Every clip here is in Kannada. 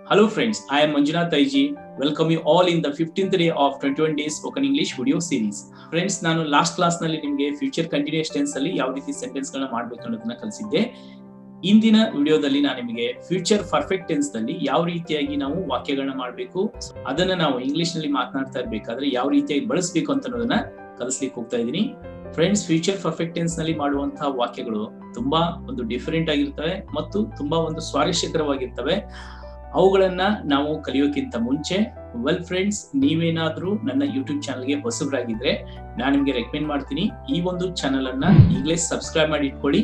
Hello friends, I am Manjunath Aiji. Welcome you all in the 15th day of 21 days spoken English video series. Friends, ನಾನು ಲಾಸ್ಟ್ ಕ್ಲಾಸ್ ನಲ್ಲಿ ನಿಮಗೆ ಫ್ಯೂಚರ್ ಕಂಟಿನ್ಯೂಸ್ ಟೆನ್ಸ್ ಅಲ್ಲಿ ಯಾವ ರೀತಿ ಸೆಂಟೆನ್ಸ್ ಗಳನ್ನ ಮಾಡಬೇಕು ಅನ್ನೋದನ್ನ ಕಲಿಸಿದ್ದೆ. ಇಂದಿನ ವಿಡಿಯೋದಲ್ಲಿ ನಾನು ನಿಮಗೆ ಫ್ಯೂಚರ್ ಪರ್ಫೆಕ್ಟ್ ಟೆನ್ಸ್ ನಲ್ಲಿ ಯಾವ ರೀತಿಯಾಗಿ ನಾವು ವಾಕ್ಯಗಳನ್ನ ಮಾಡಬೇಕು, ಅದನ್ನ ನಾವು ಇಂಗ್ಲಿಷ್ ನಲ್ಲಿ ಮಾತನಾಡ್ತಾ ಇರಬೇಕಾದ್ರೆ ಯಾವ ರೀತಿಯಾಗಿ ಬಳಸಬೇಕು ಅಂತ ಅನ್ನೋದನ್ನ ಕಲಿಸ್ಲಿಕ್ಕೆ ಹೋಗ್ತಾ ಇದ್ದೀನಿ. ಫ್ರೆಂಡ್ಸ್, ಫ್ಯೂಚರ್ ಪರ್ಫೆಕ್ಟ್ ಟೆನ್ಸ್ ನಲ್ಲಿ ಮಾಡುವಂತಹ ವಾಕ್ಯಗಳು ತುಂಬಾ ಒಂದು ಡಿಫರೆಂಟ್ ಆಗಿರ್ತವೆ ಮತ್ತು ತುಂಬಾ ಒಂದು ಸ್ವಾರಸ್ಯಕರವಾಗಿರ್ತವೆ. ಅವುಗಳನ್ನ ನಾವು ಕಲಿಯೋಕ್ಕಿಂತ ಮುಂಚೆ ಫ್ರೆಂಡ್ಸ್, ನೀವೇನಾದ್ರೂ ನನ್ನ ಯೂಟ್ಯೂಬ್ ಚಾನಲ್ಗೆ ಹೊಸಬರಾಗಿದ್ರೆ ನಾನು ನಿಮಗೆ ರೆಕಮೆಂಡ್ ಮಾಡ್ತೀನಿ, ಈ ಒಂದು ಚಾನಲ್ ಅನ್ನ ಈಗಲೇ ಸಬ್ಸ್ಕ್ರೈಬ್ ಮಾಡಿ ಇಟ್ಕೊಳ್ಳಿ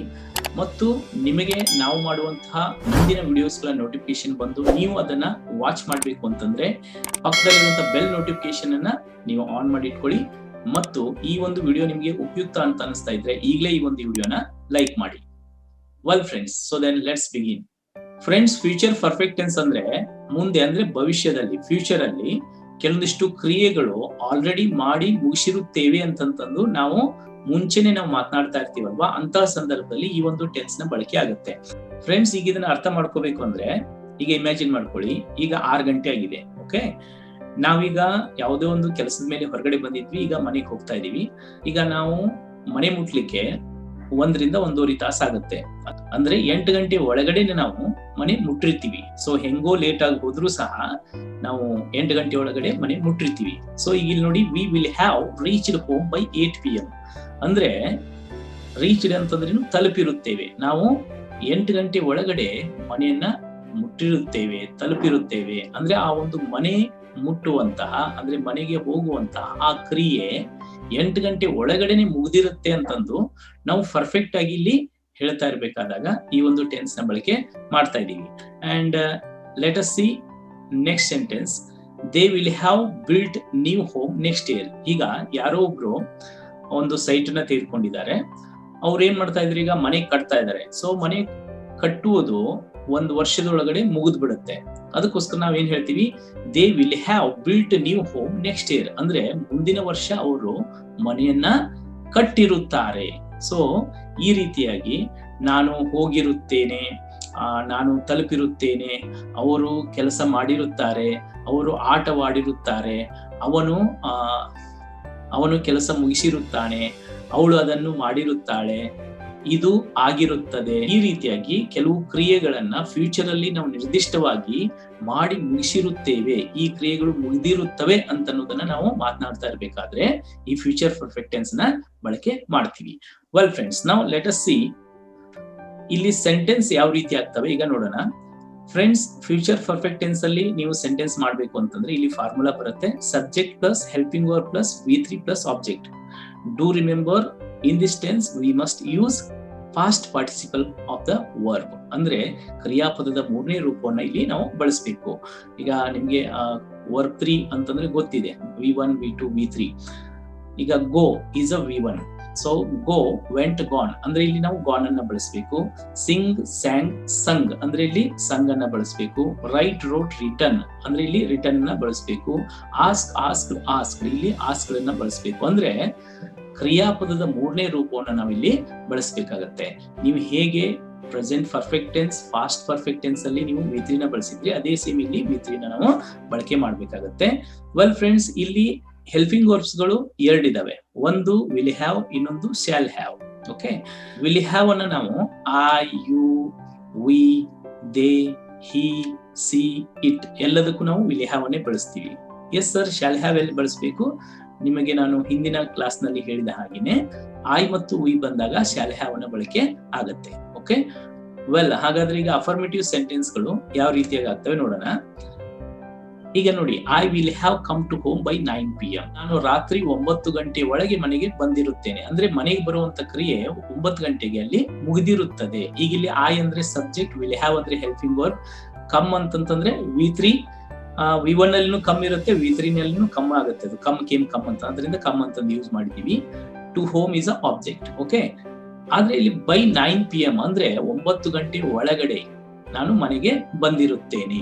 ಮತ್ತು ನಿಮಗೆ ನಾವು ಮಾಡುವಂತಹ ಮುಂದಿನ ವಿಡಿಯೋಸ್ಗಳ ನೋಟಿಫಿಕೇಶನ್ ಬಂದು ನೀವು ಅದನ್ನ ವಾಚ್ ಮಾಡಬೇಕು ಅಂತಂದ್ರೆ ಪಕ್ಕದಲ್ಲಿರುವಂತಹ ಬೆಲ್ ನೋಟಿಫಿಕೇಶನ್ ಅನ್ನ ನೀವು ಆನ್ ಮಾಡಿ ಇಟ್ಕೊಳ್ಳಿ ಮತ್ತು ಈ ಒಂದು ವಿಡಿಯೋ ನಿಮಗೆ ಉಪಯುಕ್ತ ಅಂತ ಅನಿಸ್ತಾ ಇದ್ರೆ ಈಗಲೇ ಈ ಒಂದು ವಿಡಿಯೋನ ಲೈಕ್ ಮಾಡಿ. Friends, so then let's begin. Friends, future perfect tense ಅಂದ್ರೆ ಮುಂದೆ ಅಂದ್ರೆ ಭವಿಷ್ಯದಲ್ಲಿ, ಫ್ಯೂಚರ್ ಅಲ್ಲಿ ಕೆಲವೊಂದಿಷ್ಟು ಕ್ರಿಯೆಗಳು ಆಲ್ರೆಡಿ ಮಾಡಿ ಮುಗಿಸಿರುತ್ತೇವೆ ಅಂತಂದು ನಾವು ಮುಂಚೆನೆ ನಾವು ಮಾತನಾಡ್ತಾ ಇರ್ತೀವಲ್ವಾ, ಅಂತಹ ಸಂದರ್ಭದಲ್ಲಿ ಈ ಒಂದು ಟೆನ್ಸ್ ನ ಬಳಕೆ ಆಗುತ್ತೆ. ಫ್ರೆಂಡ್ಸ್, ಈಗ ಇದನ್ನ ಅರ್ಥ ಮಾಡ್ಕೋಬೇಕು ಅಂದ್ರೆ ಈಗ ಇಮ್ಯಾಜಿನ್ ಮಾಡ್ಕೊಳ್ಳಿ, ಈಗ 6 ಗಂಟೆ ಆಗಿದೆ. ಓಕೆ, ನಾವೀಗ ಯಾವುದೋ ಒಂದು ಕೆಲಸದ ಮೇಲೆ ಹೊರಗಡೆ ಬಂದಿದ್ವಿ, ಈಗ ಮನೆಗೆ ಹೋಗ್ತಾ ಇದೀವಿ. ಈಗ ನಾವು ಮನೆ ಮುಟ್ಲಿಕ್ಕೆ 1 ರಿಂದ 1.5 ತಾಸು ಆಗುತ್ತೆ. ಅಂದ್ರೆ 8 ಗಂಟೆ ಒಳಗಡೆನೆ ನಾವು ಮನೆ ಮುಟ್ಟಿರ್ತೀವಿ. ಸೊ ಹೆಂಗೋ ಲೇಟ್ ಆಗಿ ಹೋದ್ರು ಸಹ ನಾವು 8 ಗಂಟೆ ಒಳಗಡೆ ಮನೆ ಮುಟ್ಟಿರ್ತೀವಿ. ಸೊ ಈಗ ಇಲ್ಲಿ ನೋಡಿ, we will have reached home by 8 PM. ಅಂದ್ರೆ ರೀಚ್ಡ್ ಅಂತಂದ್ರೆ ತಲುಪಿರುತ್ತೇವೆ, ನಾವು 8 ಗಂಟೆ ಒಳಗಡೆ ಮನೆಯನ್ನ ಮುಟ್ಟಿರುತ್ತೇವೆ, ತಲುಪಿರುತ್ತೇವೆ. ಅಂದ್ರೆ ಆ ಒಂದು ಮನೆ ಮುಟ್ಟುವಂತಹ ಅಂದ್ರೆ ಮನೆಗೆ ಹೋಗುವಂತಹ ಆ ಕ್ರಿಯೆ 8 ಗಂಟೆ ಒಳಗಡೆನೆ ಮುಗಿದಿರುತ್ತೆ ಅಂತಂದು ನಾವು ಪರ್ಫೆಕ್ಟ್ ಆಗಿ ಇಲ್ಲಿ ಹೇಳ್ತಾ ಇರ್ಬೇಕಾದಾಗ ಈ ಒಂದು ಟೆನ್ಸ್ ನ ಬಳಕೆ ಮಾಡ್ತಾ ಇದೀವಿ. And let us C next sentence. They will have built new home next year. ಈಗ ಯಾರೋ ಒಬ್ರು ಒಂದು ಸೈಟ್ ನ ತೆಗೆದುಕೊಂಡಿದ್ದಾರೆ, ಅವ್ರು ಏನ್ ಮಾಡ್ತಾ ಇದ್ರು, ಈಗ ಮನೆ ಕಟ್ತಾ ಇದ್ದಾರೆ. ಸೊ ಮನೆ ಕಟ್ಟುವುದು 1 ವರ್ಷದೊಳಗಡೆ ಮುಗಿದ್ ಬಿಡುತ್ತೆ. ಅದಕ್ಕೋಸ್ಕರ ನಾವೇನ್ ಹೇಳ್ತೀವಿ, they will have built new home next year. ಅಂದ್ರೆ ಮುಂದಿನ ವರ್ಷ ಅವರು ಮನೆಯನ್ನ ಕಟ್ಟಿರುತ್ತಾರೆ. ಸೊ ಈ ರೀತಿಯಾಗಿ ನಾನು ಹೋಗಿರುತ್ತೇನೆ, ನಾನು ತಲುಪಿರುತ್ತೇನೆ, ಅವರು ಕೆಲಸ ಮಾಡಿರುತ್ತಾರೆ, ಅವರು ಆಟವಾಡಿರುತ್ತಾರೆ, ಅವನು ಕೆಲಸ ಮುಗಿಸಿರುತ್ತಾನೆ, ಅವಳು ಅದನ್ನು ಮಾಡಿರುತ್ತಾಳೆ, ಇದು ಆಗಿರುತ್ತದೆ. ಈ ರೀತಿಯಾಗಿ ಕೆಲವು ಕ್ರಿಯೆಗಳನ್ನ ಫ್ಯೂಚರ್ ಅಲ್ಲಿ ನಾವು ನಿರ್ದಿಷ್ಟವಾಗಿ ಮಾಡಿ ಮುಗಿಸಿರುತ್ತೇವೆ, ಈ ಕ್ರಿಯೆಗಳು ಮುಗಿದಿರುತ್ತವೆ ಅಂತ ಅನ್ನೋದನ್ನ ನಾವು ಮಾತನಾಡ್ತಾ ಇರ್ಬೇಕಾದ್ರೆ ಈ ಫ್ಯೂಚರ್ ಪರ್ಫೆಕ್ಟ್ ಟೆನ್ಸ್ ನ ಬಳಕೆ ಮಾಡ್ತೀವಿ. ಫ್ರೆಂಡ್ಸ್, ನಾವು ಲೆಟ್ ಅಸ್ ಸಿ ಇಲ್ಲಿ ಸೆಂಟೆನ್ಸ್ ಯಾವ ರೀತಿ ಆಗ್ತವೆ ಈಗ ನೋಡೋಣ. ಫ್ರೆಂಡ್ಸ್, ಫ್ಯೂಚರ್ ಪರ್ಫೆಕ್ಟ್ ಟೆನ್ಸ್ ಅಲ್ಲಿ ನೀವು ಸೆಂಟೆನ್ಸ್ ಮಾಡಬೇಕು ಅಂತಂದ್ರೆ ಇಲ್ಲಿ ಫಾರ್ಮುಲಾ ಬರುತ್ತೆ, subject plus helping verb plus V3 plus object. Do remember, in this tense we must use past participle of the verb. ಅಂದ್ರೆ ಕ್ರಿಯಾಪದದ 3ನೇ ರೂಪವನ್ನ ಇಲ್ಲಿ ನಾವು ಬಳಸಬೇಕು. ಈಗ ನಿಮ್ಗೆ ವರ್ಬ್ 3 ಅಂತಂದ್ರೆ ಗೊತ್ತಿದೆ, V1 V2 V3. ಈಗ ಗೋ is a V1. So go, vent, gone ಅಂದ್ರೆ ಇಲ್ಲಿ ನಾವು ಗಾನ್ ಅನ್ನ ಬಳಸಬೇಕು. ಸಿಂಗ್, ಸ್ಯಾಂಗ್, ಸಂಗ್ ಅಂದ್ರೆ ಇಲ್ಲಿ ಸಂಗ್ ಅನ್ನ ಬಳಸಬೇಕು. ರೈಟ್, ರೋಟ್, ರಿಟರ್ನ್ ಅಂದ್ರೆ ಇಲ್ಲಿ ರಿಟರ್ನ್ ಅನ್ನ ಬಳಸಬೇಕು. ಆಸ್ಕ್, ಆಸ್ಕ್, ಆಸ್ಕ್ ಇಲ್ಲಿ ಆಸ್ಕ್ ಗಳನ್ನ ಬಳಸಬೇಕು. ಅಂದ್ರೆ ಕ್ರಿಯಾಪದದ 3ನೇ ರೂಪವನ್ನು ನಾವಿಲ್ಲಿ ಬಳಸಬೇಕಾಗತ್ತೆ. ನೀವು ಹೇಗೆ present perfect tense, past perfect tense ಅಲ್ಲಿ ನೀವು V3 ನ ಬಳಸಿದ್ರಿ, ಅದೇ ಸೇಮ್ ಇಲ್ಲಿ V3 ನ ನಾವು ಬಳಕೆ ಮಾಡ್ಬೇಕಾಗತ್ತೆ. ಫ್ರೆಂಡ್ಸ್, ಇಲ್ಲಿ ಹೆಲ್ಪಿಂಗ್ ವರ್ಬ್ಸ್ ಗಳು 2 ಇದಾವೆ. ಒಂದು ವಿಲ್ ಹ್ಯಾವ್, ಇನ್ನೊಂದು shall have. Okay, will have ಅನ್ನ ನಾವು I, you, we, they, he, she, it ಎಲ್ಲದಕ್ಕೂ ನಾವು ವಿಲ್ ಹ್ಯಾವ್ ಅನ್ನೇ ಬಳಸ್ತೀವಿ. ಎಸ್ ಸರ್, ಶಾಲ್ ಹ್ಯಾವ್ ಎಲ್ಲಿ ಬಳಸಬೇಕು, ನಿಮಗೆ ನಾನು ಹಿಂದಿನ ಕ್ಲಾಸ್ ನಲ್ಲಿ ಹೇಳಿದ ಹಾಗೇನೆ ಐ ಮತ್ತು ವಿ ಬಂದಾಗ ಶಾಲ್ ಹ್ಯಾವ್ ನ ಬಳಕೆ ಆಗತ್ತೆ. ಓಕೆ, ಹಾಗಾದ್ರೆ ಈಗ ಅಫರ್ಮೇಟಿವ್ ಸೆಂಟೆನ್ಸ್ ಗಳು ಯಾವ ರೀತಿಯಾಗಿ ಆಗ್ತವೆ ನೋಡೋಣ. ಈಗ ನೋಡಿ, I will have come to home by 9 PM. ನಾನು ರಾತ್ರಿ 9 ಗಂಟೆ ಒಳಗೆ ಮನೆಗೆ ಬಂದಿರುತ್ತೇನೆ. ಅಂದ್ರೆ ಮನೆಗೆ ಬರುವಂತ ಕ್ರಿಯೆ 9 ಗಂಟೆಗೆ ಅಲ್ಲಿ ಮುಗಿದಿರುತ್ತದೆ. ಈಗ ಇಲ್ಲಿ ಐ ಅಂದ್ರೆ ಸಬ್ಜೆಕ್ಟ್, ವಿಲ್ ಹ್ಯಾವ್ ಅಂದ್ರೆ ಹೆಲ್ಪಿಂಗ್ ವರ್ಬ್, ಕಮ್ ಅಂತಂತಂದ್ರೆ V3. V1 ನಲ್ಲಿನೂ ಕಮ್ ಇರುತ್ತೆ, V3 ನಲ್ಲಿನೂ ಕಮ್ ಆಗುತ್ತೆ. ಅದು ಕಮ್, ಕೇಮ್, ಕಮ್ ಅಂತ, ಅದರಿಂದ ಕಮ್ ಅಂತಂದು ಯೂಸ್ ಮಾಡಿದೀವಿ. To home is a object. Okay, ಆದ್ರೆ ಇಲ್ಲಿ ಬೈ 9 PM ಅಂದ್ರೆ 9 ಗಂಟೆ ಒಳಗಡೆ ನಾನು ಮನೆಗೆ ಬಂದಿರುತ್ತೇನೆ.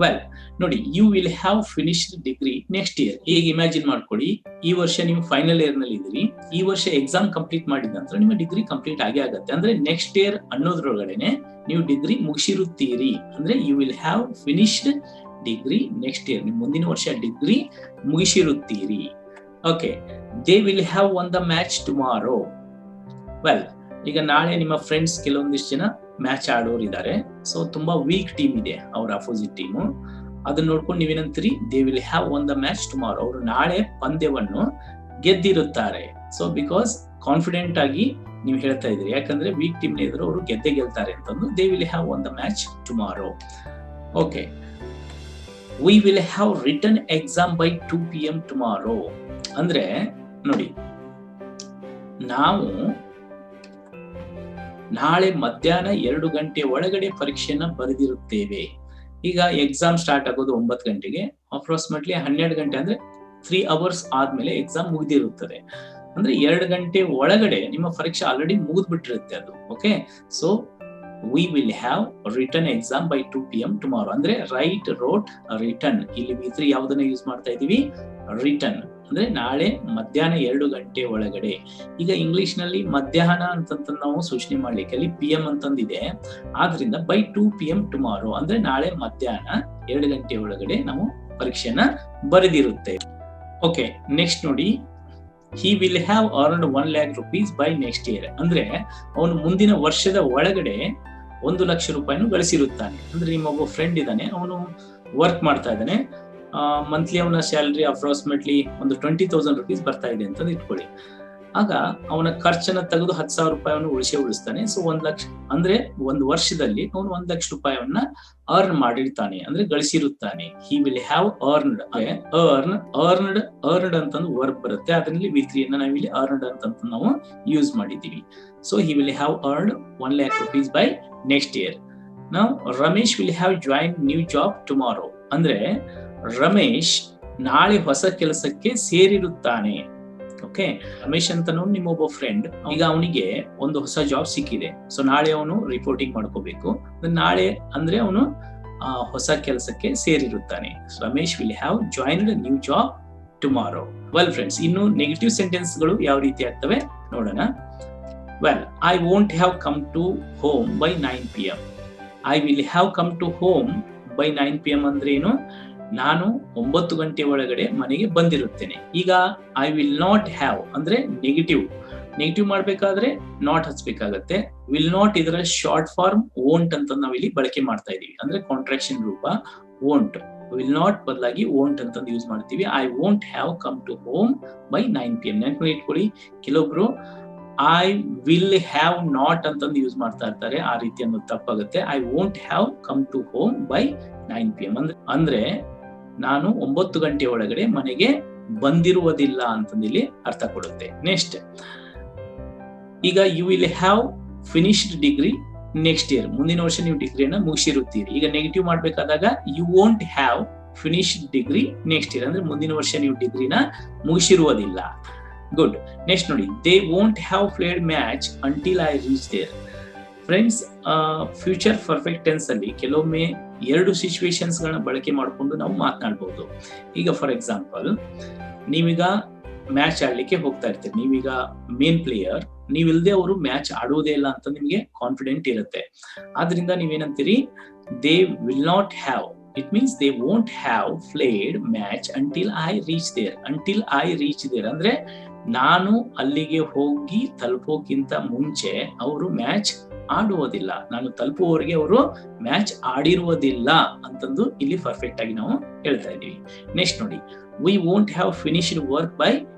ವೆಲ್ ನೋಡಿ, you will have finished degree next year. ಈಗ ಇಮ್ಯಾಜಿನ್ ಮಾಡ್ಕೊಳ್ಳಿ, ಈ ವರ್ಷ ನೀವು ಫೈನಲ್ ಇಯರ್ ನಲ್ಲಿ ಇದ್ದೀರಿ, ಈ ವರ್ಷ ಎಕ್ಸಾಮ್ ಕಂಪ್ಲೀಟ್ ಮಾಡಿದ ನಂತರ ನಿಮ್ಮ ಡಿಗ್ರಿ ಕಂಪ್ಲೀಟ್ ಆಗೇ ಆಗುತ್ತೆ. ಅಂದ್ರೆ ನೆಕ್ಸ್ಟ್ ಇಯರ್ ಅನ್ನೋದ್ರೊಳಗಡೆನೆ ನೀವು ಡಿಗ್ರಿ ಮುಗಿಸಿರುತ್ತೀರಿ. ಅಂದ್ರೆ you will have finished degree next year, ನೀವು ಮುಂದಿನ ವರ್ಷ ಡಿಗ್ರಿ ಮುಗಿಸಿರುತ್ತೀರಿ. Okay, they will have won the match tomorrow. Well, ಈಗ ನಾಳೆ ನಿಮ್ಮ ಫ್ರೆಂಡ್ಸ್ ಕೆಲವೊಂದಿಷ್ಟು ಜನ ಮ್ಯಾಚ್ ಆಡೋರು ಇದ್ದಾರೆ. ಸೊ ತುಂಬಾ ವೀಕ್ ಟೀಮ್ ಇದೆ ಅವ್ರ ಅಪೋಸಿಟ್ ಟೀಮು. ಅದನ್ನ ನೋಡ್ಕೊಂಡು ನೀವೇನಂತೀರಿ, they will have won the match tomorrow. ಅವರು ನಾಳೆ ಪಂದ್ಯವನ್ನು ಗೆದ್ದಿರುತ್ತಾರೆ. ಸೊ ಬಿಕಾಸ್ ಕಾನ್ಫಿಡೆಂಟ್ ಆಗಿ ನೀವು ಹೇಳ್ತಾ ಇದ್ರಿ, ಯಾಕಂದ್ರೆ ವೀಕ್ ಟೀಮ್ ಇದ್ರು ಅವರು ಗೆದ್ದೇ ಗೆಲ್ತಾರೆ ಅಂತಂದು they will have won the match tomorrow. Okay, we will have written exam by 2 PM tomorrow. ಅಂದ್ರೆ ನೋಡಿ, ನಾವು ನಾಳೆ ಮಧ್ಯಾಹ್ನ 2 ಗಂಟೆ ಒಳಗಡೆ ಪರೀಕ್ಷೆಯನ್ನ ಬರೆದಿರುತ್ತೇವೆ. ಈಗ ಎಕ್ಸಾಮ್ ಸ್ಟಾರ್ಟ್ ಆಗೋದು 9 ಗಂಟೆಗೆ, ಅಪ್ರಾಕ್ಸಿಮೇಟ್ಲಿ 12 ಗಂಟೆ ಅಂದ್ರೆ 3 hours ಆದ್ಮೇಲೆ ಎಕ್ಸಾಮ್ ಮುಗಿದಿರುತ್ತದೆ. ಅಂದ್ರೆ 2 ಗಂಟೆ ಒಳಗಡೆ ನಿಮ್ಮ ಪರೀಕ್ಷೆ ಆಲ್ರೆಡಿ ಮುಗಿದ್ಬಿಟ್ಟಿರುತ್ತೆ ಅದು. Okay, so we will have written exam by 2 PM tomorrow. ಅಂದ್ರೆ ರೈಟ್, ರೋಟ್, ರಿಟನ್. ಇಲ್ಲಿ V3 ಯಾವ್ದನ್ನ ಯೂಸ್ ಮಾಡ್ತಾ ಇದೀವಿ? ರಿಟನ್. ಅಂದ್ರೆ ನಾಳೆ ಮಧ್ಯಾಹ್ನ 2 ಗಂಟೆ ಒಳಗಡೆ. ಈಗ ಇಂಗ್ಲಿಷ್ ನಲ್ಲಿ ಮಧ್ಯಾಹ್ನ ಅಂತಂತ ನಾವು ಸೂಚನೆ ಮಾಡ್ಲಿಕ್ಕೆ ಅಲ್ಲಿ PM ಅಂತಂದಿದೆ. ಆದ್ರಿಂದ ಬೈ 2 PM ಟುಮಾರೋ ಅಂದ್ರೆ ನಾಳೆ ಮಧ್ಯಾಹ್ನ 2 ಗಂಟೆ ಒಳಗಡೆ ನಾವು ಪರೀಕ್ಷೆಯನ್ನ ಬರೆದಿರುತ್ತೇವೆ. ಓಕೆ, ನೆಕ್ಸ್ಟ್ ನೋಡಿ, he will have earned 1 lakh rupees by next year. ಅಂದ್ರೆ ಅವನು ಮುಂದಿನ ವರ್ಷದ ಒಳಗಡೆ 1 ಲಕ್ಷ ರೂಪಾಯಿನು ಗಳಿಸಿರುತ್ತಾನೆ. ಅಂದ್ರೆ ನಿಮ್ಮ ಒಬ್ಬ ಫ್ರೆಂಡ್ ಇದ್ದಾನೆ, ಅವನು ವರ್ಕ್ ಮಾಡ್ತಾ ಇದ್ದಾನೆ, ಮಂತ್ಲಿ ಅವನ ಸ್ಯಾಲರಿ ಅಪ್ರಾಕ್ಸಿಮೇಟ್ಲಿ ಒಂದು 20,000 rupees ಬರ್ತಾ ಇದೆ ಅಂತ ಇಟ್ಕೊಳ್ಳಿ. ಆಗ ಅವನ ಖರ್ಚನ್ನ ತೆಗೆದು 10,000 ರೂಪಾಯಿಯನ್ನು ಉಳಿಸ್ತಾನೆ. ಸೊ 1 ಲಕ್ಷ ಅಂದ್ರೆ ಒಂದು ವರ್ಷದಲ್ಲಿ ಅವನು 1 ಲಕ್ಷ ರೂಪಾಯಿಯನ್ನ ಅರ್ನ್ ಮಾಡಿರ್ತಾನೆ, ಅಂದ್ರೆ ಗಳಿಸಿರುತ್ತಾನೆ. He will have earned. Earned ಅಂತಂದು ವರ್ಬ್ ಬರುತ್ತೆ, ಅದರಲ್ಲಿ V3 ಅನ್ನ ನಾವಿಲ್ಲಿ ಅರ್ನ್ಡ್ ಅಂತಂತ ನಾವು ಯೂಸ್ ಮಾಡಿದ್ದೀವಿ. So he will have earned 1 lakh rupees by next year. ನಾವು Ramesh will have join new job tomorrow. ಅಂದ್ರೆ ರಮೇಶ್ ನಾಳೆ ಹೊಸ ಕೆಲಸಕ್ಕೆ ಸೇರಿರುತ್ತಾನೆ. ಓಕೆ, ರಮೇಶ್ ಅಂತ ನಿಮ್ಮ ಒಬ್ಬ ಫ್ರೆಂಡ್, ಈಗ ಅವನಿಗೆ ಒಂದು ಹೊಸ ಜಾಬ್ ಸಿಕ್ಕಿದೆ. ಸೊ ನಾಳೆ ಅವನು ರಿಪೋರ್ಟಿಂಗ್ ಮಾಡ್ಕೋಬೇಕು. ನಾಳೆ ಅಂದ್ರೆ ಅವನು ಹೊಸ ಕೆಲಸಕ್ಕೆ ಸೇರಿರುತ್ತಾನೆ. Ramesh will have joined new job tomorrow. Well friends, ಇನ್ನು ನೆಗೆಟಿವ್ ಸೆಂಟೆನ್ಸ್ ಗಳು ಯಾವ ರೀತಿ ಆಗ್ತವೆ ನೋಡೋಣ. Well, I won't have come to home by 9 PM. I will have come to home by 9 PM ಅಂದ್ರೆ ಏನು? ನಾನು 9 ಗಂಟೆ ಒಳಗಡೆ ಮನೆಗೆ ಬಂದಿರುತ್ತೇನೆ. ಈಗ ಐ ವಿಲ್ ನಾಟ್ ಹ್ಯಾವ್ ಅಂದ್ರೆ ನೆಗೆಟಿವ್ ಮಾಡ್ಬೇಕಾದ್ರೆ ನಾಟ್ ಹಚ್ಬೇಕಾಗತ್ತೆ. ವಿಲ್ ನಾಟ್ ಇದರ ಶಾರ್ಟ್ ಫಾರ್ಮ್ ವೋಂಟ್ ಅಂತ ನಾವಿಲ್ಲಿ ಬಳಕೆ ಮಾಡ್ತಾ ಇದೀವಿ, ಅಂದ್ರೆ ಕಾಂಟ್ರಾಕ್ಷನ್ ರೂಪ ವೋಂಟ್. ವಿಲ್ ನಾಟ್ ಬದಲಾಗಿ ವೋಂಟ್ ಅಂತ ಯೂಸ್ ಮಾಡ್ತೀವಿ. I won't have come to home by 9 PM. ನೆನಪು ಇಟ್ಕೊಳ್ಳಿ, ಕೆಲವೊಬ್ರು ಐ ವಿಲ್ ಹ್ಯಾವ್ ನಾಟ್ ಅಂತಂದು ಯೂಸ್ ಮಾಡ್ತಾ ಇರ್ತಾರೆ, ಆ ರೀತಿ ಅನ್ನೋದು ತಪ್ಪಾಗುತ್ತೆ. I won't have come to home by 9 PM ಅಂದ್ರೆ ನಾನು 9 ಗಂಟೆ ಒಳಗಡೆ ಮನೆಗೆ ಬಂದಿರುವುದಿಲ್ಲ ಅಂತಂದಿಲ್ಲಿ ಅರ್ಥ ಕೊಡುತ್ತೆ. ನೆಕ್ಸ್ಟ್, ಈಗ you will have finished degree next year. ಮುಂದಿನ ವರ್ಷ ನೀವು ಡಿಗ್ರಿಯನ್ನ ಮುಗಿಸಿರುತ್ತೀರಿ. ಈಗ ನೆಗೆಟಿವ್ ಮಾಡ್ಬೇಕಾದಾಗ you won't have finished degree next year ಅಂದ್ರೆ ಮುಂದಿನ ವರ್ಷ ನೀವು ಡಿಗ್ರಿನ ಮುಗಿಸಿರುವುದಿಲ್ಲ. ಗುಡ್. ನೆಕ್ಸ್ಟ್ ನೋಡಿ, they won't have played match until I reach there. Friends, future perfect tense ಅಲ್ಲಿ ಕೆಲವೊಮ್ಮೆ 2 ಸಿಚುವೇಶನ್ಸ್ ಗಳನ್ನ ಬಳಕೆ ಮಾಡಿಕೊಂಡು ನಾವು ಮಾತನಾಡಬಹುದು. ಈಗ ಫಾರ್ ಎಕ್ಸಾಂಪಲ್, ನೀವೀಗ ಮ್ಯಾಚ್ ಆಡ್ಲಿಕ್ಕೆ ಹೋಗ್ತಾ ಇರ್ತೀರಿ, ನೀವೀಗ ಮೇನ್ ಪ್ಲೇಯರ್, ನೀವಿಲ್ದೆ ಅವರು ಮ್ಯಾಚ್ ಆಡುವುದೇ ಇಲ್ಲ ಅಂತ ನಿಮ್ಗೆ ಕಾನ್ಫಿಡೆಂಟ್ ಇರುತ್ತೆ. ಆದ್ರಿಂದ ನೀವೇನಂತೀರಿ? They will not have, it means they won't have played match until I reach there. ಅಂದ್ರೆ ನಾನು ಅಲ್ಲಿಗೆ ಹೋಗಿ ತಲುಪೋಕ್ಕಿಂತ ಮುಂಚೆ ಅವರು ಮ್ಯಾಚ್ ಆಡುವುದಿಲ್ಲ, ನಾನು ತಲುಪುವವರೆಗೆ ಅವರು ಮ್ಯಾಚ್ ಆಡಿರುವುದಿಲ್ಲ ಅಂತಂದು ಇಲ್ಲಿ ಪರ್ಫೆಕ್ಟ್ ಆಗಿ ನಾವು ಹೇಳ್ತಾ ಇದೀವಿ. ನೆಕ್ಸ್ಟ್ ನೋಡಿ, we won't have finished work by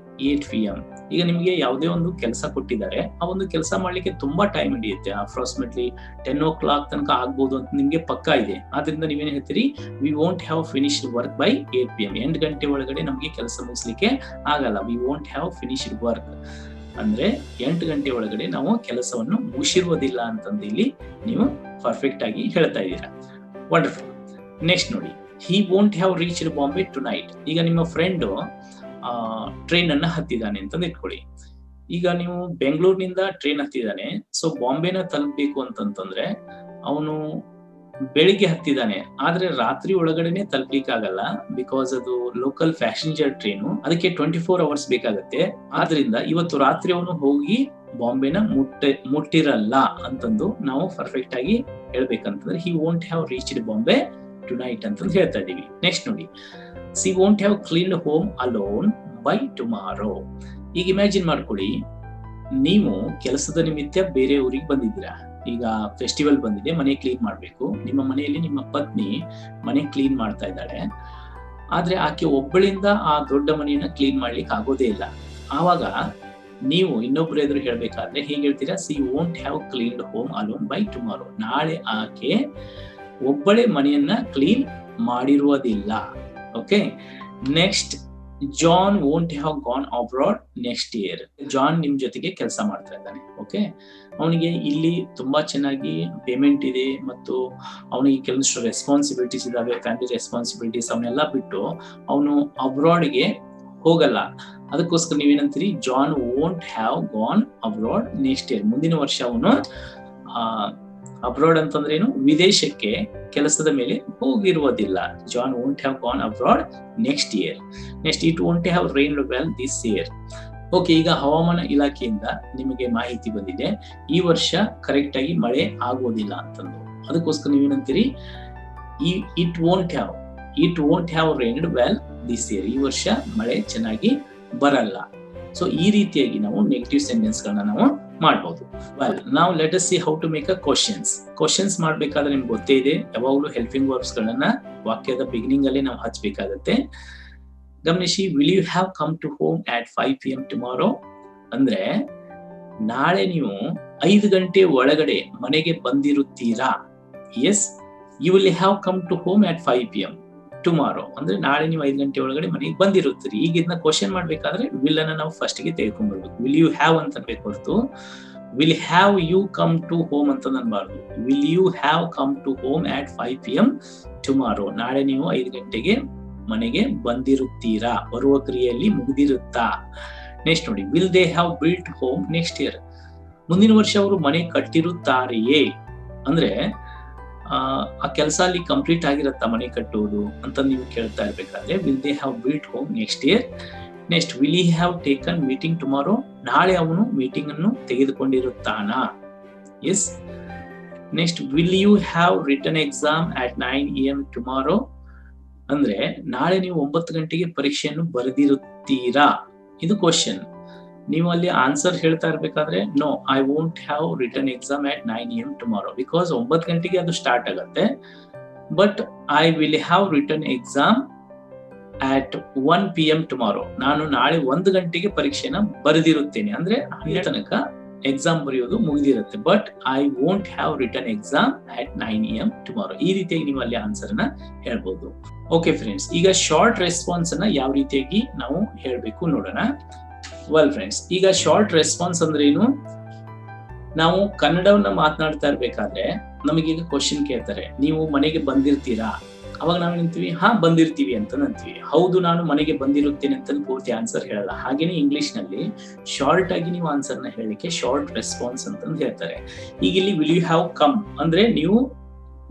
8 PM. ಈಗ ನಿಮ್ಗೆ ಯಾವುದೇ ಒಂದು ಕೆಲಸ ಕೊಟ್ಟಿದ್ದಾರೆ, ಆ ಒಂದು ಕೆಲಸ ಮಾಡ್ಲಿಕ್ಕೆ ತುಂಬಾ ಟೈಮ್ ಹಿಡಿಯುತ್ತೆ, ಅಪ್ರಾಕ್ಸಿಮೇಟ್ಲಿ 10 o'clock ತನಕ ಆಗ್ಬೋದು ಅಂತ ನಿಮ್ಗೆ ಪಕ್ಕಾ ಇದೆ. ಆದ್ರಿಂದ ನೀವೇನ್ ಹೇಳ್ತೀರಿ? We won't have finished work by 8 PM. 8 ಗಂಟೆ ಒಳಗಡೆ ನಮ್ಗೆ ಕೆಲಸ ಮುಗಿಸ್ಲಿಕ್ಕೆ ಆಗಲ್ಲ. We won't have finished work ಅಂದ್ರೆ 8 ಗಂಟೆ ಒಳಗಡೆ ನಾವು ಕೆಲಸವನ್ನು ಮುಗಿಸಿರುವುದಿಲ್ಲ ಅಂತಂದು ಇಲ್ಲಿ ನೀವು ಪರ್ಫೆಕ್ಟ್ ಆಗಿ ಹೇಳ್ತಾ ಇದ್ದೀರಾ. ವಂಡರ್ಫುಲ್. ನೆಕ್ಸ್ಟ್ ನೋಡಿ, he won't have reached Bombay tonight. ಈಗ ನಿಮ್ಮ ಫ್ರೆಂಡ್ ಟ್ರೈನ್ ಅನ್ನ ಹತ್ತಿದ್ದಾನೆ ಅಂತಂದು ಇಟ್ಕೊಳ್ಳಿ. ಈಗ ನೀವು ಬೆಂಗಳೂರಿನಿಂದ ಟ್ರೈನ್ ಹತ್ತಿದ್ದಾನೆ, ಸೊ ಬಾಂಬೆನ ತಲುಪಬೇಕು ಅಂತಂತಂದ್ರೆ ಅವನು ಬೆಳಿಗ್ಗೆ ಹತ್ತಿದಾನೆ, ಆದ್ರೆ ರಾತ್ರಿ ಒಳಗಡೆನೆ ತಲುಪಲಿಕ್ಕೆ ಆಗಲ್ಲ, ಬಿಕಾಸ್ ಅದು ಲೋಕಲ್ ಪ್ಯಾಸೆಂಜರ್ ಟ್ರೈನು, ಅದಕ್ಕೆ 24 ಅವರ್ಸ್ ಬೇಕಾಗತ್ತೆ. ಆದ್ರಿಂದ ಇವತ್ತು ರಾತ್ರಿ ಅವನು ಹೋಗಿ ಬಾಂಬೆನ ಮುಟ್ಟಿರಲ್ಲ ಅಂತಂದು ನಾವು ಪರ್ಫೆಕ್ಟ್ ಆಗಿ ಹೇಳ್ಬೇಕಂತಂದ್ರೆ he won't have reached Bombay tonight ಅಂತಂದು ಹೇಳ್ತಾ ಇದೀವಿ. ನೆಕ್ಸ್ಟ್ ನೋಡಿ, she won't have cleaned home alone by tomorrow. ಈಗ ಇಮ್ಯಾಜಿನ್ ಮಾಡ್ಕೊಳ್ಳಿ, ನೀವು ಕೆಲಸದ ನಿಮಿತ್ತ ಬೇರೆ ಊರಿಗೆ ಬಂದಿದ್ದೀರಾ. ಈಗ ಫೆಸ್ಟಿವಲ್ ಬಂದಿದೆ, ಮನೆ ಕ್ಲೀನ್ ಮಾಡ್ಬೇಕು. ನಿಮ್ಮ ಮನೆಯಲ್ಲಿ ನಿಮ್ಮ ಪತ್ನಿ ಮನೆ ಕ್ಲೀನ್ ಮಾಡ್ತಾ ಇದ್ದಾಳೆ, ಆದ್ರೆ ಆಕೆ ಒಬ್ಬಳಿಂದ ಆ ದೊಡ್ಡ ಮನೆಯನ್ನ ಕ್ಲೀನ್ ಮಾಡ್ಲಿಕ್ಕೆ ಆಗೋದೇ ಇಲ್ಲ. ಆವಾಗ ನೀವು ಇನ್ನೊಬ್ರು ಎದುರು ಹೇಳ್ಬೇಕಾದ್ರೆ ಹೇಗೆ ಹೇಳ್ತೀರಾ? She won't have cleaned home alone by tomorrow. ನಾಳೆ ಆಕೆ ಒಬ್ಬಳೆ ಮನೆಯನ್ನ ಕ್ಲೀನ್ ಮಾಡಿರುವುದಿಲ್ಲ. Okay, next, John won't have gone abroad next year. John ನಿಮ್ ಜೊತೆಗೆ ಕೆಲಸ ಮಾಡ್ತಾ ಇದ್ದಾನೆ. ಓಕೆ, ಅವನಿಗೆ ಇಲ್ಲಿ ತುಂಬಾ ಚೆನ್ನಾಗಿ ಪೇಮೆಂಟ್ ಇದೆ ಮತ್ತು ಅವನಿಗೆ ಕೆಲವಷ್ಟು ರೆಸ್ಪಾನ್ಸಿಬಿಲಿಟೀಸ್ ಇದಾವೆ, ಫ್ಯಾಮಿಲಿ ರೆಸ್ಪಾನ್ಸಿಬಿಲಿಟೀಸ್, ಅವನ್ನೆಲ್ಲ ಬಿಟ್ಟು ಅವನು ಅಬ್ರಾಡ್ಗೆ ಹೋಗಲ್ಲ. ಅದಕ್ಕೋಸ್ಕರ ನೀವೇನಂತೀರಿ? John won't have gone abroad next year. ಮುಂದಿನ ವರ್ಷ ಅವನು ಅಬ್ರಾಡ್ ಅಂತಂದ್ರೇನು? ವಿದೇಶಕ್ಕೆ ಕೆಲಸದ ಮೇಲೆ ಹೋಗಿರುವುದಿಲ್ಲ. John won't have gone abroad next year. Next, it won't have rained well this year. Okay, ಈಗ ಹವಾಮಾನ ಇಲಾಖೆಯಿಂದ ನಿಮಗೆ ಮಾಹಿತಿ ಬಂದಿದೆ, ಈ ವರ್ಷ ಕರೆಕ್ಟ್ ಆಗಿ ಮಳೆ ಆಗೋದಿಲ್ಲ ಅಂತಂದು. ಅದಕ್ಕೋಸ್ಕರ ನೀವೇನಂತೀರಿ? It won't have rained well this year. ಈ ವರ್ಷ ಮಳೆ ಚೆನ್ನಾಗಿ ಬರಲ್ಲ. ಸೊ ಈ ರೀತಿಯಾಗಿ ನಾವು ನೆಗೆಟಿವ್ ಸೆಂಟೆನ್ಸ್ ಗಳನ್ನ ನಾವು ಮಾಡಬಹುದು. ವೆಲ್, ನಾವು let us see how to make a questions ಮಾಡ್ಬೇಕಾದ್ರೆ ನಿಮ್ಗೆ ಗೊತ್ತೇ ಇದೆ, ಯಾವಾಗಲೂ ಹೆಲ್ಪಿಂಗ್ ವರ್ಬ್ಸ್ ಗಳನ್ನ ವಾಕ್ಯದ ಬಿಗಿನಿಂಗ್ ಅಲ್ಲಿ ನಾವು ಹಚ್ಚಬೇಕಾಗತ್ತೆ. ಗಮನಿಸಿ, will you have come to home at 5 PM tomorrow ಅಂದ್ರೆ ನಾಳೆ ನೀವು 5 ಗಂಟೆ ಒಳಗಡೆ ಮನೆಗೆ ಬಂದಿರುತ್ತೀರಾ? Yes, you will have come to home at 5 PM tomorrow ಅಂದ್ರೆ ನಾಳೆ ನೀವು 5 ಗಂಟೆ ಒಳಗಡೆ ಮನೆಗೆ ಬಂದಿರುತ್ತೀರಿ. ಈಗ ಇದನ್ನ ಕ್ವಶನ್ ಮಾಡ್ಬೇಕಾದ್ರೆ ವಿಲ್ ಅನ್ನ ನಾವು ಫಸ್ಟ್ ಗೆ ತೆಗೆದುಕೊಂಡ್ಬರ್ಬೇಕು. ವಿಲ್ ಯು ಹ್ಯಾವ್ ಅಂತ ಅನ್ಬೇಕು ಹೊರತು will have you come to home ಅಂತ ಅನ್ಬಾರ್ದು. Will you have come to home at 5 PM tomorrow. ನಾಳೆ ನೀವು 5 ಗಂಟೆಗೆ ಮನೆಗೆ ಬಂದಿರುತ್ತೀರಾ, ಬರುವ ಕ್ರಿಯೆಯಲ್ಲಿ ಮುಗಿದಿರುತ್ತಾ. ನೆಕ್ಸ್ಟ್ ನೋಡಿ, will they have built home next year. ಮುಂದಿನ ವರ್ಷ ಅವರು ಮನೆ ಕಟ್ಟಿರುತ್ತಾರೆಯೇ ಅಂದ್ರೆ ಆ ಕೆಲಸ ಅಲ್ಲಿ ಕಂಪ್ಲೀಟ್ ಆಗಿರತ್ತಾ ಮನೆ ಕಟ್ಟುವುದು ಅಂತ ನೀವು ಕೇಳ್ತಾ ಇರ್ಬೇಕಾದ್ರೆ will they have built home next year. Next, will he have taken meeting tomorrow. ನಾಳೆ ಅವನು ಮೀಟಿಂಗ್ ಅನ್ನು ತೆಗೆದುಕೊಂಡಿರುತ್ತಾನಾ? Yes. Next, will you have written exam at 9 AM tomorrow ಅಂದ್ರೆ ನಾಳೆ ನೀವು 9 ಗಂಟೆಗೆ ಪರೀಕ್ಷೆಯನ್ನು ಬರೆದಿರುತ್ತೀರಾ? ಇದು ಕ್ವಶನ್. ನೀವು ಅಲ್ಲಿ ಆನ್ಸರ್ ಹೇಳ್ತಾ ಇರ್ಬೇಕಾದ್ರೆ no, I won't have written exam at 9 AM tomorrow because 9 ಗಂಟೆಗೆ ಅದು ಸ್ಟಾರ್ಟ್ ಆಗತ್ತೆ. But I will have written exam at 1 PM tomorrow. ನಾನು ನಾಳೆ 1 ಗಂಟೆಗೆ ಪರೀಕ್ಷೆನ ಬರೆದಿರುತ್ತೇನೆ ಅಂದ್ರೆ ಅಲ್ಲಿ ತನಕ ಎಕ್ಸಾಮ್ ಬರೆಯೋದು ಮುಗಿದಿರುತ್ತೆ. But I won't have written exam at 9 AM tomorrow. ಈ ರೀತಿಯಾಗಿ ನೀವು ಅಲ್ಲಿ ಆನ್ಸರ್ ನ ಹೇಳ್ಬೋದು. ಓಕೆ ಫ್ರೆಂಡ್ಸ್, ಈಗ ಶಾರ್ಟ್ ರೆಸ್ಪಾನ್ಸ್ ಅನ್ನ ಯಾವ ರೀತಿಯಾಗಿ ನಾವು ಹೇಳ್ಬೇಕು ನೋಡೋಣ. ವೆಲ್ ಫ್ರೆಂಡ್ಸ್, ಈಗ ಶಾರ್ಟ್ ರೆಸ್ಪಾನ್ಸ್ ಅಂದ್ರೆ ಏನು? ನಾವು ಕನ್ನಡವನ್ನ ಮಾತನಾಡ್ತಾ ಇರ್ಬೇಕಾದ್ರೆ ನಮಗೀಗ ಕ್ವಶನ್ ಕೇಳ್ತಾರೆ, ನೀವು ಮನೆಗೆ ಬಂದಿರ್ತೀರಾ? ಅವಾಗ ನಾವು ನಿಂತೀವಿ, ಹಾ ಬಂದಿರ್ತೀವಿ ಅಂತ ಅಂತೀವಿ. ಹೌದು, ನಾನು ಮನೆಗೆ ಬಂದಿರುತ್ತೇನೆ ಅಂತ ಪೂರ್ತಿ ಆನ್ಸರ್ ಹೇಳಲ್ಲ. ಹಾಗೇನೆ ಇಂಗ್ಲಿಷ್ ನಲ್ಲಿ ಶಾರ್ಟ್ ಆಗಿ ನೀವು ಆನ್ಸರ್ ನ ಹೇಳಲಿಕ್ಕೆ ಶಾರ್ಟ್ ರೆಸ್ಪಾನ್ಸ್ ಅಂತಂದು ಹೇಳ್ತಾರೆ. ಈಗ ಇಲ್ಲಿ ವಿಲ್ ಯು ಹ್ಯಾವ್ ಕಮ್ ಅಂದ್ರೆ ನೀವು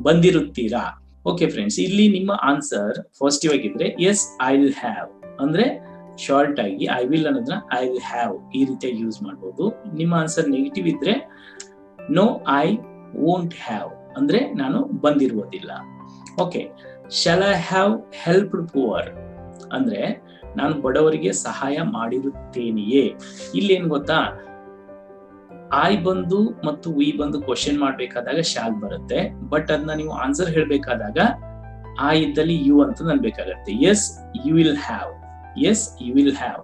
ಬಂದಿರುತ್ತೀರಾ. ಓಕೆ ಫ್ರೆಂಡ್ಸ್, ಇಲ್ಲಿ ನಿಮ್ಮ ಆನ್ಸರ್ ಪಾಸಿಟಿವ್ ಆಗಿದ್ರೆ ಎಸ್ ಐ ವಿಲ್ ಹ್ಯಾವ್ ಅಂದ್ರೆ ಶಾರ್ಟ್ ಆಗಿ ಐ ವಿಲ್ ಅನ್ನೋದನ್ನ ಐ ವಿಲ್ ಹ್ಯಾವ್ ಈ ರೀತಿಯಾಗಿ ಯೂಸ್ ಮಾಡಬಹುದು. ನಿಮ್ಮ ಆನ್ಸರ್ ನೆಗೆಟಿವ್ ಇದ್ರೆ ನೋ ಐ ವೋಂಟ್ ಹ್ಯಾವ್ ಅಂದ್ರೆ ನಾನು ಬಂದಿರುವುದಿಲ್ಲ. Okay, shall I have helped poor ಅಂದ್ರೆ ನಾನು ಬಡವರಿಗೆ ಸಹಾಯ ಮಾಡಿರುತ್ತೇನೆಯೇ. ಇಲ್ಲಿ ಏನ್ ಗೊತ್ತಾ, ಐ ಬಂದು ಮತ್ತು ವಿ ಬಂದು ಕ್ವಶನ್ ಮಾಡ್ಬೇಕಾದಾಗ ಶಾಲ್ ಬರುತ್ತೆ. ಬಟ್ ಅದನ್ನ ನೀವು ಆನ್ಸರ್ ಹೇಳ್ಬೇಕಾದಾಗ ಆ ಇದ್ದಲ್ಲಿ ಯು ಅಂತ ಅನ್ಬೇಕಾಗತ್ತೆ. Yes you will have, yes you will have.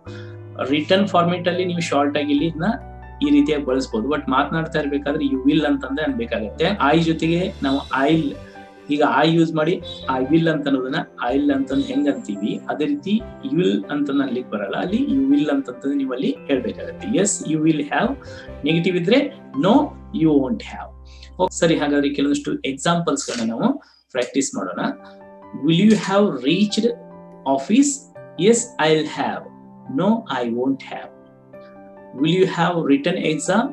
Return format ಅಲ್ಲಿ ನೀವು ಶಾರ್ಟ್ ಆಗಿ ಇಲ್ಲಿ ಇದನ್ನ ಈ ರೀತಿಯಾಗಿ ಬಳಸಬಹುದು. ಬಟ್ ಮಾತನಾಡ್ತಾ ಇರ್ಬೇಕಾದ್ರೆ ಯು ವಿಲ್ ಅಂತಂದ್ರೆ ಅನ್ಬೇಕಾಗತ್ತೆ. ಐ ಜೊತೆಗೆ ನಾವು ಐಲ್, ಈಗ ಐ ಯೂಸ್ ಮಾಡಿ ಐ ವಿಲ್ ಅಂತ ಅನ್ನೋದನ್ನ ಐಲ್ ಅಂತಂದ್ ಹೆಂಗ್ ಅಂತೀವಿ ಅದೇ ರೀತಿ ಯು ವಿಲ್ ಅಂತ ಅನ್ಲಿಕ್ಕೆ ಬರಲ್ಲ. ಅಲ್ಲಿ ಯು ವಿಲ್ ಅಂತಂದ್ರೆ ನೀವು ಅಲ್ಲಿ ಹೇಳ್ಬೇಕಾಗತ್ತೆ. Yes you will have. Negative ಇದ್ರೆ ನೋ ಯು ವೋಂಟ್ ಹ್ಯಾವ್. ಸರಿ, ಹಾಗಾದ್ರೆ ಕೆಲವೊಂದಿಷ್ಟು ಎಕ್ಸಾಂಪಲ್ಸ್ ಗಳನ್ನ ನಾವು ಪ್ರಾಕ್ಟೀಸ್ ಮಾಡೋಣ. Will you have reached office? Yes I will have. No I won't have. Will you have written exam?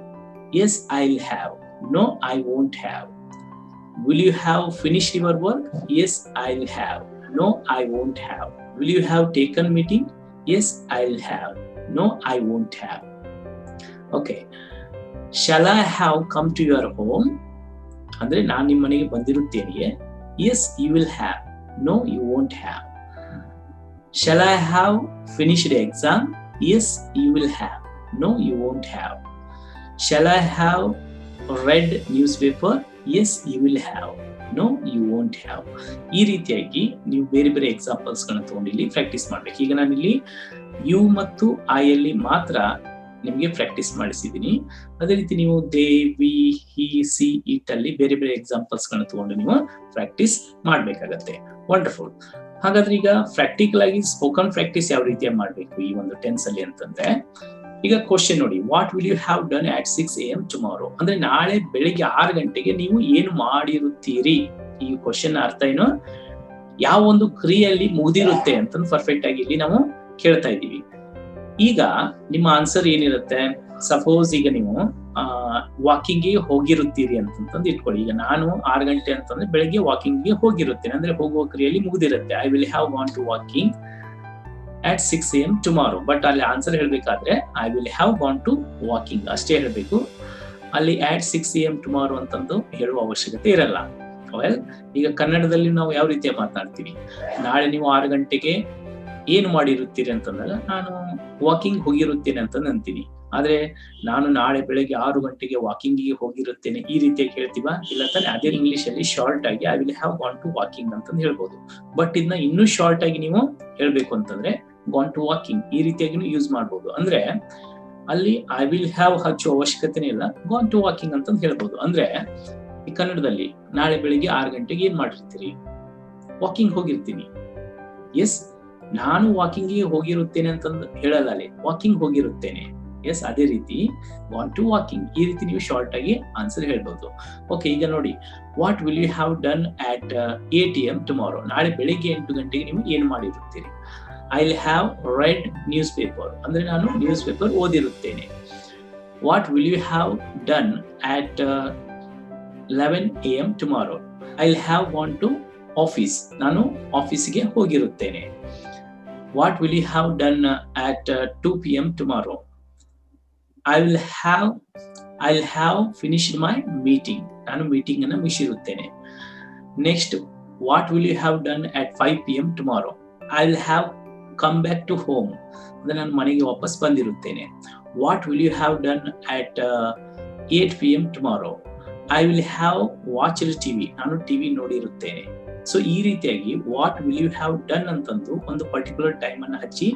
Yes I will have. No I won't have. Will you have finished your work? Yes, I'll have. No, I won't have. Will you have taken meeting? Yes, I'll have. No, I won't have. Okay. Shall I have come to your home? ಅಂದ್ರೆ ನಾನು ನಿಮ್ಮ ಮನೆಗೆ ಬಂದಿರುತ್ತೇನೆಯೇ? Yes, you will have. No, you won't have. Shall I have finished the exam? Yes, you will have. No, you won't have. Shall I have read newspaper? Yes, you will have. No, you won't have. ಈ ರೀತಿಯಾಗಿ ನೀವು ಬೇರೆ ಬೇರೆ ಎಕ್ಸಾಂಪಲ್ಸ್ ಗಳನ್ನ ತಗೊಂಡು ಇಲ್ಲಿ ಪ್ರಾಕ್ಟೀಸ್ ಮಾಡ್ಬೇಕು. ಈಗ ನಾನು ಇಲ್ಲಿ ಯು ಮತ್ತು ಐ ಅಲ್ಲಿ ಮಾತ್ರ ನಿಮಗೆ ಪ್ರಾಕ್ಟೀಸ್ ಮಾಡಿಸಿದ್ದೀನಿ. ಅದೇ ರೀತಿ ನೀವು they, we, he, she, it ಅಲ್ಲಿ ಬೇರೆ ಬೇರೆ ಎಕ್ಸಾಂಪಲ್ಸ್ ಗಳನ್ನ ತಗೊಂಡು ನೀವು ಪ್ರಾಕ್ಟೀಸ್ ಮಾಡ್ಬೇಕಾಗತ್ತೆ. ವಂಡರ್ಫುಲ್. ಹಾಗಾದ್ರೆ ಈಗ ಪ್ರಾಕ್ಟಿಕಲ್ ಆಗಿ ಸ್ಪೋಕನ್ ಪ್ರಾಕ್ಟೀಸ್ ಯಾವ ರೀತಿಯಾಗಿ ಮಾಡ್ಬೇಕು ಈ ಒಂದು ಟೆನ್ಸ್ ಅಲ್ಲಿ ಅಂತಂದ್ರೆ, ಈಗ ಕ್ವಶನ್ ನೋಡಿ, what will you have done at 6 AM tomorrow? ಅಂದ್ರೆ ನಾಳೆ ಬೆಳಿಗ್ಗೆ 6 ಗಂಟೆಗೆ ನೀವು ಏನು ಮಾಡಿರುತ್ತೀರಿ? ಈ ಕ್ವಶನ್ ಅರ್ಥ ಏನು, ಯಾವ ಒಂದು ಕ್ರಿಯೆಯಲ್ಲಿ ಮುಗಿದಿರುತ್ತೆ ಅಂತ ಪರ್ಫೆಕ್ಟ್ ಆಗಿ ಇಲ್ಲಿ ನಾವು ಕೇಳ್ತಾ ಇದ್ದೀವಿ. ಈಗ ನಿಮ್ಮ ಆನ್ಸರ್ ಏನಿರುತ್ತೆ, ಸಪೋಸ್ ಈಗ ನೀವು ವಾಕಿಂಗ್ ಗೆ ಹೋಗಿರುತ್ತೀರಿ ಅಂತಂದು ಇಟ್ಕೊಳ್ಳಿ. ಈಗ ನಾನು 6 ಗಂಟೆ ಅಂತಂದ್ರೆ ಬೆಳಿಗ್ಗೆ ವಾಕಿಂಗ್ ಗೆ ಹೋಗಿರುತ್ತೇನೆ, ಅಂದ್ರೆ ಹೋಗುವ ಕ್ರಿಯೆಯಲ್ಲಿ ಮುಗಿದಿರುತ್ತೆ. I will have gone to walking at 6 AM tomorrow. But ಅಲ್ಲಿ ಆನ್ಸರ್ ಹೇಳ್ಬೇಕಾದ್ರೆ I will have gone to walking ಅಷ್ಟೇ ಹೇಳ್ಬೇಕು. ಅಲ್ಲಿ at 6 AM tomorrow ಅಂತಂದು ಹೇಳುವ ಅವಶ್ಯಕತೆ ಇರಲ್ಲ. ವೆಲ್, ಈಗ ಕನ್ನಡದಲ್ಲಿ ನಾವು ಯಾವ ರೀತಿಯ ಮಾತನಾಡ್ತೀವಿ, ನಾಳೆ ನೀವು 6 ಗಂಟೆಗೆ ಏನು ಮಾಡಿರುತ್ತೀರಿ ಅಂತಂದಾಗ ನಾನು ವಾಕಿಂಗ್ ಹೋಗಿರುತ್ತೇನೆ ಅಂತ ಅಂತೀನಿ. ಆದ್ರೆ ನಾನು ನಾಳೆ ಬೆಳಗ್ಗೆ 6 ಗಂಟೆಗೆ ವಾಕಿಂಗ್ ಗೆ ಹೋಗಿರುತ್ತೇನೆ ಈ ರೀತಿಯಾಗಿ ಹೇಳ್ತೀವ? ಇಲ್ಲ ತಾನೆ. ಅದೇ ಇಂಗ್ಲಿಷ್ ಅಲ್ಲಿ ಶಾರ್ಟ್ ಆಗಿ I will have gone to walking ಅಂತಂದು ಹೇಳ್ಬೋದು. ಬಟ್ ಇದನ್ನ ಇನ್ನೂ ಶಾರ್ಟ್ ಆಗಿ ನೀವು ಹೇಳ್ಬೇಕು ಅಂತಂದ್ರೆ ಗಾನ್ ಟು ವಾಕಿಂಗ್ ಈ ರೀತಿಯಾಗಿ ಯೂಸ್ ಮಾಡ್ಬೋದು. ಅಂದ್ರೆ ಅಲ್ಲಿ ಐ ವಿಲ್ ಹ್ಯಾವ್ ಹಚ್ಚುವ ಅವಶ್ಯಕತೆನೇ ಇಲ್ಲ, ಗಾನ್ ಟು ವಾಕಿಂಗ್ ಅಂತಂದು ಹೇಳ್ಬೋದು. ಅಂದ್ರೆ ಈ ಕನ್ನಡದಲ್ಲಿ ನಾಳೆ ಬೆಳಿಗ್ಗೆ 6 ಗಂಟೆಗೆ ಏನ್ ಮಾಡಿರ್ತೀರಿ? ವಾಕಿಂಗ್ ಹೋಗಿರ್ತೀನಿ. ಎಸ್, ನಾನು ವಾಕಿಂಗ್ ಗೆ ಹೋಗಿರುತ್ತೇನೆ ಅಂತಂದು ಹೇಳಲ್ಲ, ಅಲ್ಲಿ ವಾಕಿಂಗ್ ಹೋಗಿರುತ್ತೇನೆ. ಎಸ್, ಅದೇ ರೀತಿ ಗಾನ್ ಟು ವಾಕಿಂಗ್ ಈ ರೀತಿ ನೀವು ಶಾರ್ಟ್ ಆಗಿ ಆನ್ಸರ್ ಹೇಳ್ಬೋದು. ಓಕೆ, ಈಗ ನೋಡಿ, what will you have done at 8 AM tomorrow? ನಾಳೆ ಬೆಳಿಗ್ಗೆ 8 ಗಂಟೆಗೆ ನೀವು ಏನು ಮಾಡಿರುತ್ತೀರಿ? I will have read newspaper, ಅಂದ್ರೆ ನಾನು ನ್ಯೂಸ್ ಪೇಪರ್ ಓದಿರುತ್ತೇನೆ. What will you have done at 11 AM tomorrow? I will have gone to office, ನಾನು ಆಫೀಸ್ಗೆ ಹೋಗಿರುತ್ತೇನೆ. What will you have done at 2 PM tomorrow? I will have finished my meeting, ನಾನು ಮೀಟಿಂಗ್ ಅನ್ನು ಮುಗಿಸಿರುತ್ತೇನೆ. Next, what will you have done at 5 PM tomorrow? I will have come back to home, ಅಂದ್ರೆ ನಾನು ಮನೆಗೆ ವಾಪಸ್ ಬಂದಿರುತ್ತೇನೆ. What will you have done at 8 PM tomorrow? I will have watched TV, ನಾನು ಟಿವಿ ನೋಡಿರುತ್ತೇನೆ. ಸೊ ಈ ರೀತಿಯಾಗಿ what will you have done ಅಂತಂದು ಒಂದು ಪರ್ಟಿಕ್ಯುಲರ್ ಟೈಮ್ ಅನ್ನು ಹಚ್ಚಿ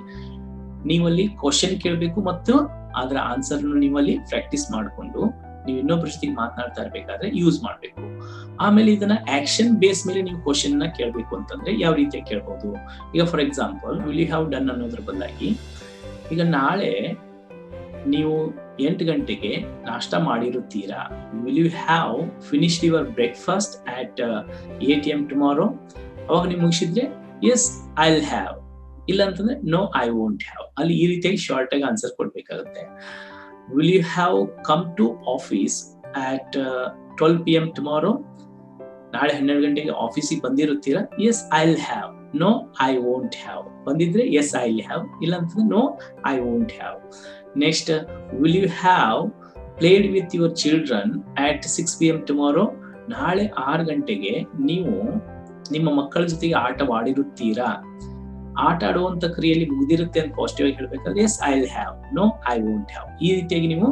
ನೀವಲ್ಲಿ ಕ್ವಶನ್ ಕೇಳಬೇಕು ಮತ್ತು ಅದರ ಆನ್ಸರ್ ನೀವಲ್ಲಿ ಪ್ರಾಕ್ಟೀಸ್ ಮಾಡಿಕೊಂಡು ನೀವು ಇನ್ನೊಬ್ಬರ ಜೊತೆಗೆ ಮಾತನಾಡ್ತಾ ಇರ್ಬೇಕಾದ್ರೆ ಯೂಸ್ ಮಾಡ್ಬೇಕು. ಆಮೇಲೆ ಇದನ್ನ ಆಕ್ಷನ್ ಬೇಸ್ ಮೇಲೆ ನೀವು ಕ್ವಶನ್ ನ ಕೇಳಬೇಕು ಅಂತಂದ್ರೆ ಯಾವ ರೀತಿಯಾಗಿ ಕೇಳಬಹುದು? ಈಗ for example, will you have done ಅನ್ನೋದ್ರ ಬದಲಾಗಿ ಈಗ ನಾಳೆ ನೀವು 8 ಗಂಟೆಗೆ ನಾಷ್ಟ ಮಾಡಿರುತ್ತೀರಾ? Will you have finished your breakfast at 8 AM tomorrow? ಅವಾಗ ನೀವು ಮುಗಿಸಿದ್ರೆ ಎಸ್ ಐ ವಿಲ್ ಹ್ಯಾವ್, ಇಲ್ಲ ಅಂತಂದ್ರೆ ನೋ ಐ ವೋಂಟ್ ಹ್ಯಾವ್. ಅಲ್ಲಿ ಈ ರೀತಿಯಾಗಿ ಶಾರ್ಟ್ ಆಗಿ ಆನ್ಸರ್ ಕೊಡ್ಬೇಕಾಗುತ್ತೆ. Will you have come to office at 12 PM tomorrow? ನಾಳೆ 12 ಗಂಟೆಗೆ ಆಫೀಸಿಗೆ ಬಂದಿರುತ್ತೀರಾ? Yes I will have, no I won't have. ಬಂದಿದ್ರೆ ಎಸ್ ಐ ವಿಲ್ ಹ್ಯಾವ್, ಇಲ್ಲ ಅಂತಂದ್ರೆ no I won't have. Next, will you have played with your children at 6 PM tomorrow? ನಾಳೆ 6 ಗಂಟೆಗೆ ನೀವು ನಿಮ್ಮ ಮಕ್ಕಳ ಜೊತೆಗೆ ಆಟವಾಡಿರುತ್ತೀರಾ? ಆಟ ಆಡುವಂತ ಕ್ರಿಯೆಯಲ್ಲಿ ಮುಗಿದಿರುತ್ತೆ ಅಂತ ಪಾಸಿಟಿವ್ ಆಗಿ ಹೇಳ್ಬೇಕಾದ್ರೆ yes I will have, no I won't have. ಈ ರೀತಿಯಾಗಿ ನೀವು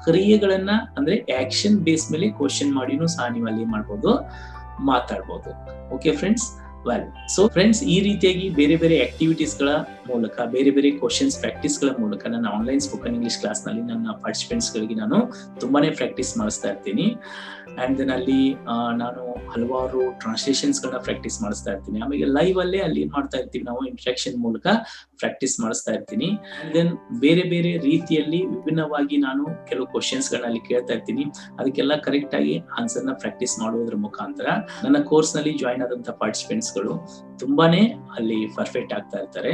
ಕ್ರಿಯೆಗಳನ್ನ ಅಂದ್ರೆ ಆಕ್ಷನ್ ಬೇಸ್ ಮೇಲೆ ಕ್ವಶನ್ ಮಾಡಿನೂ ಸಹ ನೀವು ಅಲ್ಲಿ ಮಾಡ್ಬೋದು, ಮಾತಾಡ್ಬೋದು. Okay friends, well, so friends, ಈ ರೀತಿಯಾಗಿ ಬೇರೆ ಬೇರೆ ಆಕ್ಟಿವಿಟೀಸ್ ಗಳ ಮೂಲಕ, ಬೇರೆ ಬೇರೆ ಕ್ವಶನ್ಸ್ ಪ್ರಾಕ್ಟೀಸ್ ಗಳ ಮೂಲಕ ನನ್ನ ಆನ್ಲೈನ್ ಸ್ಪೋಕನ್ ಇಂಗ್ಲಿಷ್ ಕ್ಲಾಸ್ ನಲ್ಲಿ ನನ್ನ ಪಾರ್ಟಿಸಿಪೆಂಟ್ಸ್ ಗಳಿಗೆ ನಾನು ತುಂಬಾನೇ ಪ್ರಾಕ್ಟೀಸ್ ಮಾಡಿಸ್ತಾ ಇರ್ತೀನಿ. ಅಂಡ್ ದೆನ್ ಅಲ್ಲಿ ನಾನು ಹಲವಾರು ಟ್ರಾನ್ಸ್ಲೇಷನ್ಸ್ ಗಳನ್ನ ಪ್ರಾಕ್ಟೀಸ್ ಮಾಡಿಸ್ತಾ ಇರ್ತೀನಿ. ಆಮೇಲೆ ಲೈವ್ ಅಲ್ಲೇ ಅಲ್ಲಿ ಏನ್ ಮಾಡ್ತಾ ಇರ್ತೀವಿ, ನಾವು ಇಂಟ್ರಾಕ್ಷನ್ ಮೂಲಕ ಪ್ರಾಕ್ಟೀಸ್ ಮಾಡಿಸ್ತಾ ಇರ್ತೀನಿ. ದೆನ್ ಬೇರೆ ಬೇರೆ ರೀತಿಯಲ್ಲಿ ವಿಭಿನ್ನವಾಗಿ ನಾನು ಕೆಲವು ಕ್ವಶನ್ಸ್ ಗಳನ್ನ ಅಲ್ಲಿ ಕೇಳ್ತಾ ಇರ್ತೀನಿ. ಅದಕ್ಕೆಲ್ಲ ಕರೆಕ್ಟ್ ಆಗಿ ಆನ್ಸರ್ ನ ಪ್ರಾಕ್ಟೀಸ್ ಮಾಡುವುದರ ಮುಖಾಂತರ ನನ್ನ ಕೋರ್ಸ್ ನಲ್ಲಿ ಜಾಯಿನ್ ಆದಂತ ಪಾರ್ಟಿಸಿಪೆಂಟ್ಸ್ ಗಳು ತುಂಬಾನೇ ಅಲ್ಲಿ ಪರ್ಫೆಕ್ಟ್ ಆಗ್ತಾ ಇರ್ತಾರೆ.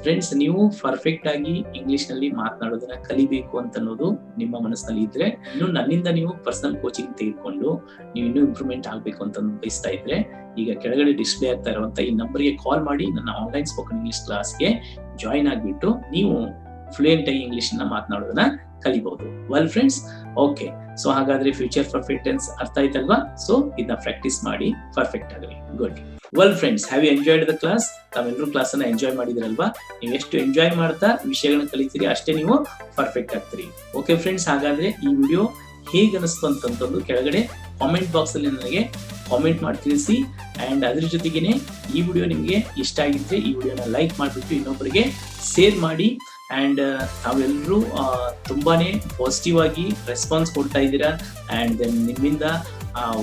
ಫ್ರೆಂಡ್ಸ್, ನೀವು ಪರ್ಫೆಕ್ಟ್ ಆಗಿ ಇಂಗ್ಲಿಷ್ ನಲ್ಲಿ ಮಾತನಾಡೋದನ್ನ ಕಲಿಬೇಕು ಅಂತ ಅನ್ನೋದು ನಿಮ್ಮ ಮನಸ್ಸಿನಲ್ಲಿ ಇದ್ರೆ, ಇನ್ನು ನನ್ನಿಂದ ನೀವು ಪರ್ಸನಲ್ ಕೋಚಿಂಗ್ ತೆಗೆದುಕೊಂಡು ನೀವು ಇನ್ನೂ ಇಂಪ್ರೂವ್ಮೆಂಟ್ ಆಗ್ಬೇಕು ಅಂತ ಬಯಸ್ತಾ ಇದ್ರೆ, ಈಗ ಕೆಳಗಡೆ ಡಿಸ್ಪ್ಲೇ ಆಗ್ತಾ ಇರುವಂತ ಈ ನಂಬರ್ಗೆ ಕಾಲ್ ಮಾಡಿ ನನ್ನ ಆನ್ಲೈನ್ ಸ್ಪೋಕನ್ ಇಂಗ್ಲಿಷ್ ಕ್ಲಾಸ್ಗೆ ಜಾಯಿನ್ ಆಗ್ಬಿಟ್ಟು ನೀವು ಫ್ಲೂಯೆಂಟ್ ಆಗಿ ಇಂಗ್ಲಿಷ್ ನ ಮಾತನಾಡೋದನ್ನ ಕಲಿಬಹುದು. ವೆಲ್ ಫ್ರೆಂಡ್ಸ್, ಓಕೆ, ಸೊ ಹಾಗಾದ್ರೆ ಫ್ಯೂಚರ್ ಪರ್ಫೆಕ್ಟ್ ಟೆನ್ಸ್ ಅರ್ಥ ಆಯ್ತಲ್ವಾ? ಸೊ ಇದನ್ನ ಪ್ರಾಕ್ಟೀಸ್ ಮಾಡಿ ಪರ್ಫೆಕ್ಟ್ ಆಗಲಿ. Good. Well friends, have you enjoyed the class? ತಾವೆಲ್ಲರೂ ಕ್ಲಾಸ್ ಅನ್ನ ಎಂಜಾಯ್ ಮಾಡಿದ್ರಲ್ವಾ? ನೀವು ಎಷ್ಟು ಎಂಜಾಯ್ ಮಾಡ್ತಾ ವಿಷಯಗಳನ್ನ ಕಲಿತೀರಿ ಅಷ್ಟೇ ನೀವು ಪರ್ಫೆಕ್ಟ್ ಆಗ್ತೀರಿ. ಓಕೆ ಫ್ರೆಂಡ್ಸ್, ಹಾಗಾದ್ರೆ ಈ ವಿಡಿಯೋ ಹೇಗೆ ಅನಿಸ್ತು ಅಂತಂದು ಕೆಳಗಡೆ ಕಾಮೆಂಟ್ ಬಾಕ್ಸ್ ಅಲ್ಲಿ ನನಗೆ ಕಾಮೆಂಟ್ ಮಾಡಿ ತಿಳಿಸಿ. ಅಂಡ್ ಅದ್ರ ಜೊತೆಗೇನೆ ಈ ವಿಡಿಯೋ ನಿಮಗೆ ಇಷ್ಟ ಆಗಿದ್ರೆ ಈ ವಿಡಿಯೋನ ಲೈಕ್ ಮಾಡಿಬಿಟ್ಟು ಇನ್ನೊಬ್ಬರಿಗೆ ಶೇರ್ ಮಾಡಿ. ಅಂಡ್ ತಾವೆಲ್ಲರೂ ತುಂಬಾನೇ ಪಾಸಿಟಿವ್ ಆಗಿ ರೆಸ್ಪಾನ್ಸ್ ಕೊಡ್ತಾ ಇದ್ದೀರಾ. ಅಂಡ್ ದೆನ್ ನಿಮ್ಮಿಂದ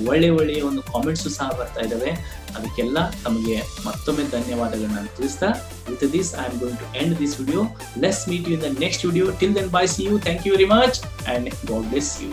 ಒಳ್ಳೆಯ ಒಂದು ಕಾಮೆಂಟ್ಸು ಸಹ ಬರ್ತಾ ಇದ್ದಾವೆ. ಅದಕ್ಕೆಲ್ಲ ತಮಗೆ ಮತ್ತೊಮ್ಮೆ ಧನ್ಯವಾದಗಳನ್ನ ತಿಳಿಸ್ತಾ, with this I am going to end this video. Let's meet you in the next video. Till then, bye, see you. Thank you very much and God bless you.